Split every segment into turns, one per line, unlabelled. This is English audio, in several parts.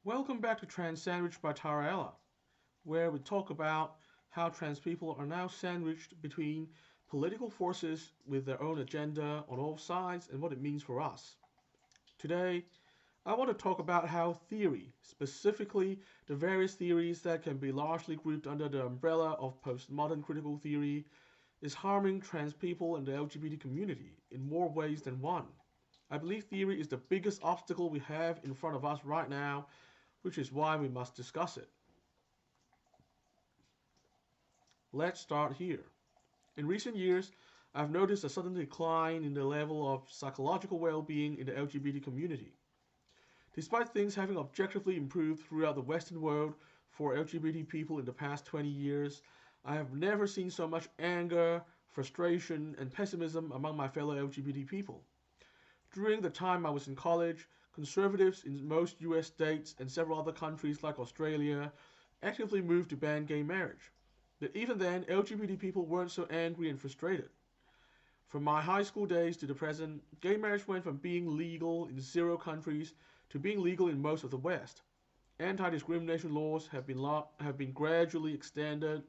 Welcome back to Trans Sandwich by TaraElla, where we talk about how trans people are now sandwiched between political forces with their own agenda on all sides and what it means for us. Today, I want to talk about how theory, specifically the various theories that can be largely grouped under the umbrella of postmodern critical theory, is harming trans people and the LGBT community in more ways than one. I believe theory is the biggest obstacle we have in front of us right now, which is why we must discuss it. Let's start here. In recent years, I've noticed a sudden decline in the level of psychological well being in the LGBT community. Despite things having objectively improved throughout the Western world for LGBT people in the past 20 years, I have never seen so much anger, frustration, and pessimism among my fellow LGBT people. During the time I was in college, conservatives in most US states and several other countries like Australia actively moved to ban gay marriage. But even then, LGBT people weren't so angry and frustrated. From my high school days to the present, gay marriage went from being legal in zero countries to being legal in most of the West. Anti-discrimination laws have been gradually extended.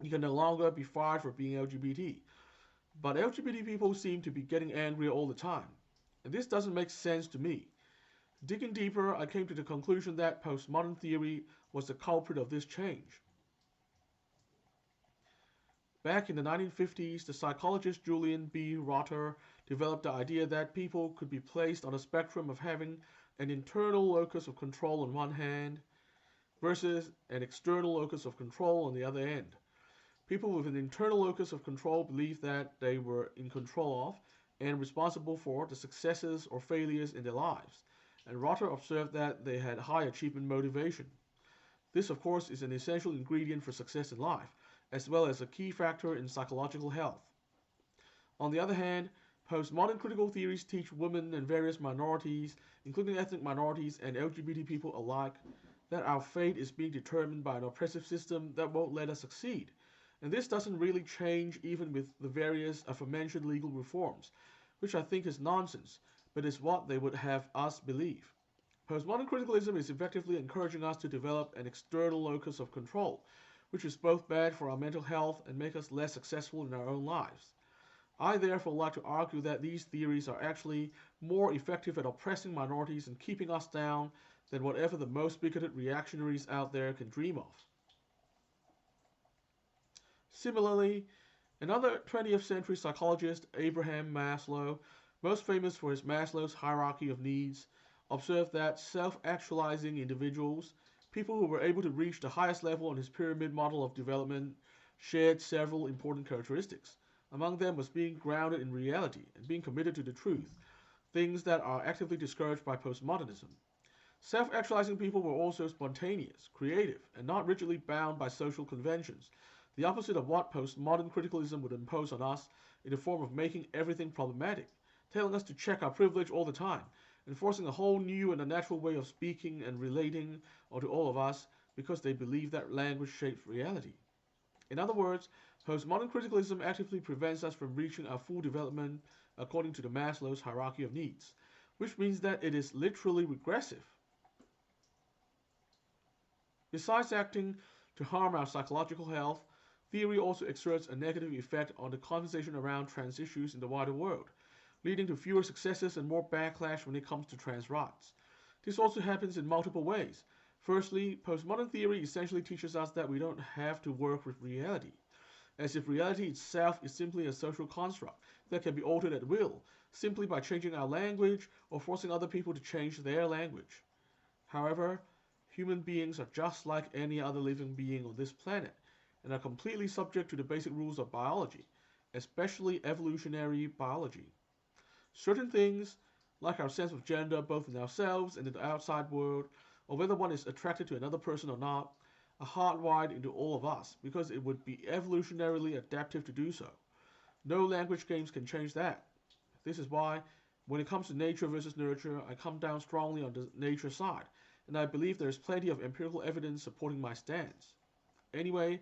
You can no longer be fired for being LGBT. But LGBT people seem to be getting angrier all the time. And this doesn't make sense to me. Digging deeper, I came to the conclusion that postmodern theory was the culprit of this change. Back in the 1950s, the psychologist Julian B. Rotter developed the idea that people could be placed on a spectrum of having an internal locus of control on one hand versus an external locus of control on the other end. People with an internal locus of control believed that they were in control of and responsible for the successes or failures in their lives, and Rotter observed that they had high achievement motivation. This, of course, is an essential ingredient for success in life, as well as a key factor in psychological health. On the other hand, postmodern critical theories teach women and various minorities, including ethnic minorities and LGBT people alike, that our fate is being determined by an oppressive system that won't let us succeed. And this doesn't really change even with the various aforementioned legal reforms, which I think is nonsense, but is what they would have us believe. Postmodern criticalism is effectively encouraging us to develop an external locus of control, which is both bad for our mental health and make us less successful in our own lives. I therefore like to argue that these theories are actually more effective at oppressing minorities and keeping us down than whatever the most bigoted reactionaries out there can dream of. Similarly, another 20th century psychologist, Abraham Maslow, most famous for his Maslow's Hierarchy of Needs, observed that self actualizing individuals, people who were able to reach the highest level on his pyramid model of development, shared several important characteristics. Among them was being grounded in reality and being committed to the truth, things that are actively discouraged by postmodernism. Self actualizing people were also spontaneous, creative, and not rigidly bound by social conventions, the opposite of what postmodern criticalism would impose on us in the form of making everything problematic, telling us to check our privilege all the time, enforcing a whole new and unnatural way of speaking and relating onto all of us because they believe that language shapes reality. In other words, postmodern criticalism actively prevents us from reaching our full development according to the Maslow's hierarchy of needs, which means that it is literally regressive. Besides acting to harm our psychological health, theory also exerts a negative effect on the conversation around trans issues in the wider world, leading to fewer successes and more backlash when it comes to trans rights. This also happens in multiple ways. Firstly, postmodern theory essentially teaches us that we don't have to work with reality, as if reality itself is simply a social construct that can be altered at will, simply by changing our language or forcing other people to change their language. However, human beings are just like any other living being on this planet and are completely subject to the basic rules of biology, especially evolutionary biology. Certain things, like our sense of gender both in ourselves and in the outside world, or whether one is attracted to another person or not, are hardwired into all of us because it would be evolutionarily adaptive to do so. No language games can change that. This is why, when it comes to nature versus nurture, I come down strongly on the nature side, and I believe there is plenty of empirical evidence supporting my stance. Anyway,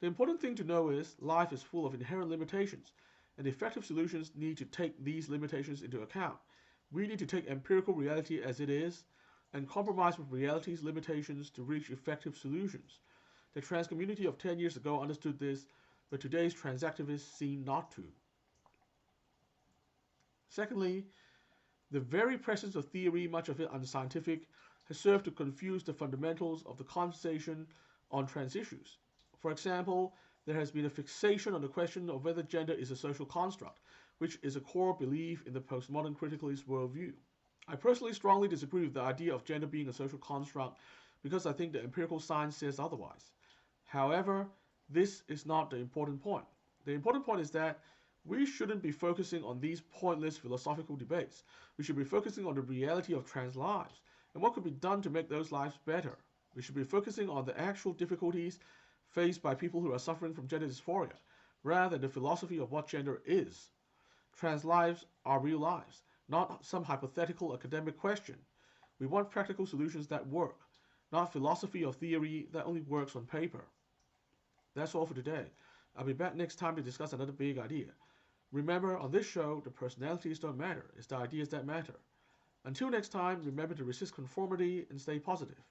the important thing to know is life is full of inherent limitations, and effective solutions need to take these limitations into account. We need to take empirical reality as it is, and compromise with reality's limitations to reach effective solutions. The trans community of 10 years ago understood this, but today's trans activists seem not to. Secondly, the very presence of theory, much of it unscientific, has served to confuse the fundamentals of the conversation on trans issues. For example, there has been a fixation on the question of whether gender is a social construct, which is a core belief in the postmodern criticalist worldview. I personally strongly disagree with the idea of gender being a social construct because I think the empirical science says otherwise. However, this is not the important point. The important point is that we shouldn't be focusing on these pointless philosophical debates. We should be focusing on the reality of trans lives and what could be done to make those lives better. We should be focusing on the actual difficulties faced by people who are suffering from gender dysphoria, rather than the philosophy of what gender is. Trans lives are real lives, not some hypothetical academic question. We want practical solutions that work, not philosophy or theory that only works on paper. That's all for today. I'll be back next time to discuss another big idea. Remember, on this show, the personalities don't matter, it's the ideas that matter. Until next time, remember to resist conformity and stay positive.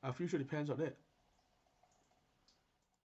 Our future depends on it.